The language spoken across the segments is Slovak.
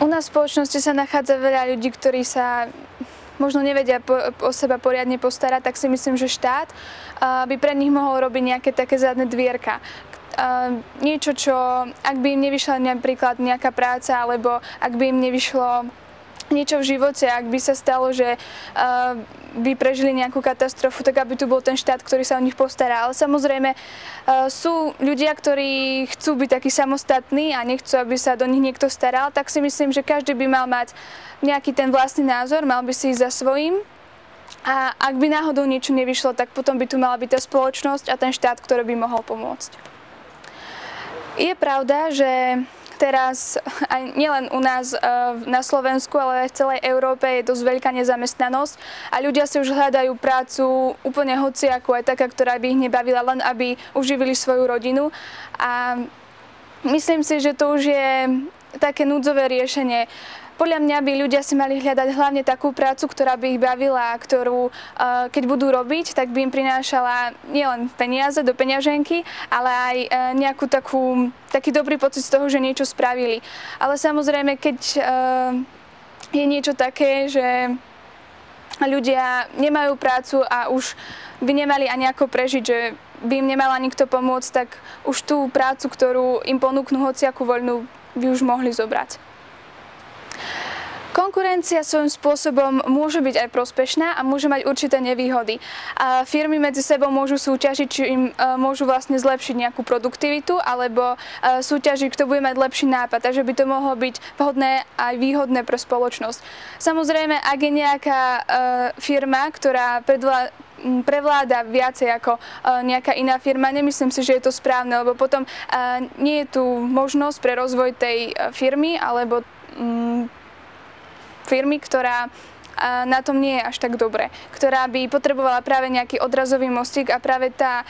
U nás v spoločnosti sa nachádza veľa ľudí, ktorí sa možno nevedia o seba poriadne postarať, tak si myslím, že štát by pre nich mohol robiť nejaké také zadné dvierka. Niečo, čo ak by im nevyšla napríklad nejaká práca, alebo ak by im nevyšlo niečo v živote, ak by sa stalo, že by prežili nejakú katastrofu, tak aby tu bol ten štát, ktorý sa o nich postará. Ale samozrejme sú ľudia, ktorí chcú byť takí samostatní a nechcú, aby sa do nich niekto staral, tak si myslím, že každý by mal mať nejaký ten vlastný názor, mal by si ísť za svojím. A ak by náhodou niečo nevyšlo, tak potom by tu mala byť tá spoločnosť a ten štát, ktorý by mohol pomôcť. Je pravda, že teraz aj nielen u nás na Slovensku, ale aj v celej Európe je dosť veľká nezamestnanosť a ľudia si už hľadajú prácu úplne hociakú, aj taká, ktorá by ich nebavila, len aby uživili svoju rodinu. A myslím si, že to už je také núdzové riešenie. Podľa mňa by ľudia si mali hľadať hlavne takú prácu, ktorá by ich bavila, ktorú keď budú robiť, tak by im prinášala nielen peniaze do peňaženky, ale aj taký dobrý pocit z toho, že niečo spravili. Ale samozrejme, keď je niečo také, že ľudia nemajú prácu a už by nemali ani ako prežiť, že by im nemala nikto pomôcť, tak už tú prácu, ktorú im ponúknú hociakú voľnú, by už mohli zobrať. Konkurencia svojím spôsobom môže byť aj prospešná a môže mať určité nevýhody. A firmy medzi sebou môžu súťažiť, či im môžu vlastne zlepšiť nejakú produktivitu, alebo súťažiť, kto bude mať lepší nápad, takže by to mohlo byť vhodné aj výhodné pre spoločnosť. Samozrejme, ak je nejaká firma, ktorá prevláda viacej ako nejaká iná firma, nemyslím si, že je to správne, lebo potom nie je tu možnosť pre rozvoj tej firmy, alebo firmy, ktorá na tom nie je až tak dobre, ktorá by potrebovala práve nejaký odrazový mostík a práve tá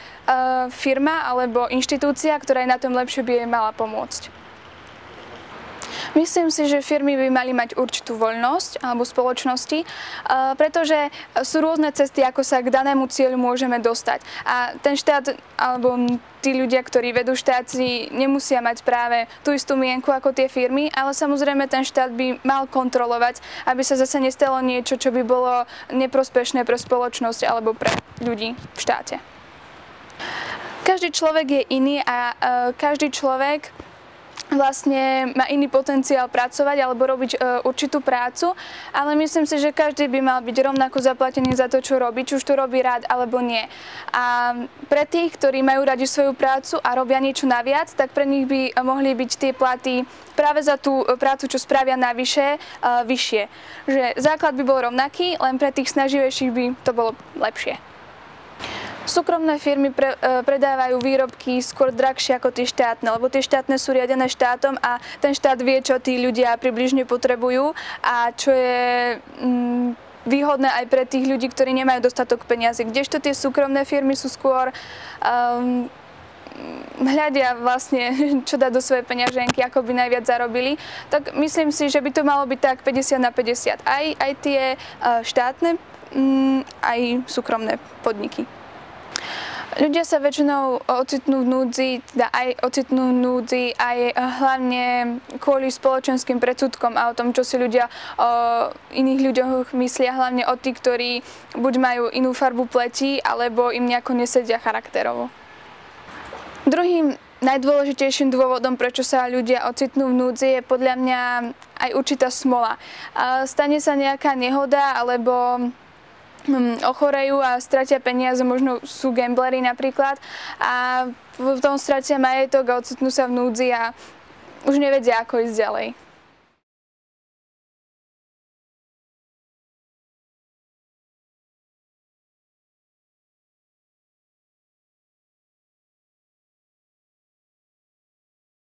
firma alebo inštitúcia, ktorá je na tom lepšie, by jej mala pomôcť. Myslím si, že firmy by mali mať určitú voľnosť alebo spoločnosti, pretože sú rôzne cesty, ako sa k danému cieľu môžeme dostať. A ten štát alebo tí ľudia, ktorí vedú štát, si nemusia mať práve tú istú mienku ako tie firmy, ale samozrejme ten štát by mal kontrolovať, aby sa zase nestalo niečo, čo by bolo neprospešné pre spoločnosť alebo pre ľudí v štáte. Každý človek je iný a každý človek vlastne má iný potenciál pracovať alebo robiť určitú prácu, ale myslím si, že každý by mal byť rovnako zaplatený za to, čo robí, či už to robí rád alebo nie. A pre tých, ktorí majú radi svoju prácu a robia niečo naviac, tak pre nich by mohli byť tie platy práve za tú prácu, čo spravia navyše, vyššie. Že základ by bol rovnaký, len pre tých snaživejších by to bolo lepšie. Súkromné firmy predávajú výrobky skôr drahšie ako tie štátne, lebo tie štátne sú riadené štátom a ten štát vie, čo tí ľudia približne potrebujú a čo je výhodné aj pre tých ľudí, ktorí nemajú dostatok peniazy. Kdežto tie súkromné firmy sú skôr hľadia vlastne, čo dá do svojej peňaženky, ako by najviac zarobili, tak myslím si, že by to malo byť tak 50/50. Aj tie štátne, aj súkromné podniky. Ľudia sa väčšinou ocitnú v núdzi, aj hlavne kvôli spoločenským predsudkom a o tom, čo si ľudia o iných ľuďoch myslia, hlavne o tých, ktorí buď majú inú farbu pleti, alebo im nejako nesedia charakterovo. Druhým najdôležitejším dôvodom, prečo sa ľudia ocitnú v núdzi, je podľa mňa aj určitá smola. Stane sa nejaká nehoda, alebo ochorejú a stratia peniaze, možno sú gambleri napríklad a v tom stratia majetok a ocitnú sa v núdzi a už nevedia, ako ísť ďalej.